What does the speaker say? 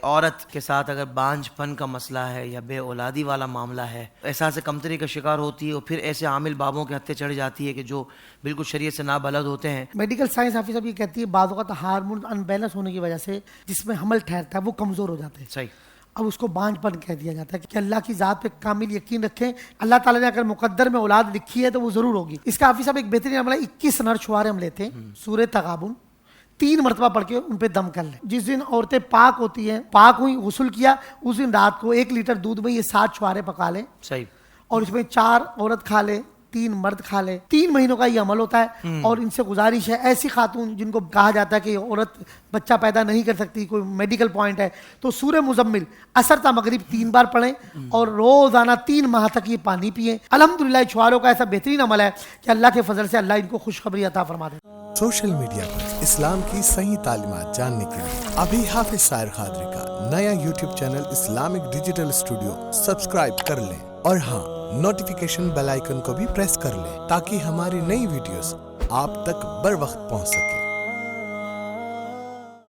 عورت کے ساتھ اگر بانجھ پن کا مسئلہ ہے یا بے اولادی والا معاملہ ہے، احساس کمتری کا شکار ہوتی ہے اور پھر ایسے عامل بابوں کے ہتھے چڑھ جاتی ہے کہ جو بالکل شریعت سے نابلد ہوتے ہیں۔ میڈیکل سائنس حافظ صاحب یہ کہتی ہے بعض اوقات ہارمون ان بیلنس ہونے کی وجہ سے جس میں حمل ٹھہرتا ہے وہ کمزور ہو جاتے ہیں۔ صحیح۔ اب اس کو بانجھ پن کہہ دیا جاتا ہے کہ اللہ کی ذات پہ کامل یقین رکھیں، اللہ تعالیٰ نے اگر مقدر میں اولاد لکھی ہے تو وہ ضرور ہوگی۔ اس کا حافظ صاحب ایک بہترین عمل ہے، 21 نر چھوارے ہم لیتے ہیں، سورہ تغابن 3 مرتبہ پڑھ کے ان پہ دم کر لیں۔ جس دن عورتیں پاک ہوتی ہیں، پاک ہوئی، غسل کیا، اس دن رات کو 1 لیٹر دودھ میں یہ 7 چھوارے پکا لیں۔ صحیح۔ اور اس میں 4 عورت کھا لے، 3 مرد کھا لے۔ 3 مہینوں کا یہ عمل ہوتا ہے۔ اور ان سے گزارش ہے ایسی خاتون جن کو کہا جاتا ہے کہ عورت بچہ پیدا نہیں کر سکتی، کوئی میڈیکل پوائنٹ ہے، تو سورہ مزمل عصر تا مغرب 3 بار پڑھیں اور روزانہ 3 ماہ تک یہ پانی پئیں۔ الحمدللہ چھواروں کا ایسا بہترین عمل ہے کہ اللہ کے فضل سے اللہ ان کو خوشخبری عطا فرما دے۔ سوشل میڈیا پر اسلام کی صحیح تعلیمات جاننے کے لیے ابھی حافظ سائر قادری کا نیا YouTube channel Islamic digital studio subscribe کر لیں، اور ہاں نوٹیفیکیشن بیل آئیکن کو بھی پریس کر لیں تاکہ ہماری نئی ویڈیوز آپ تک بر وقت پہنچ سکے۔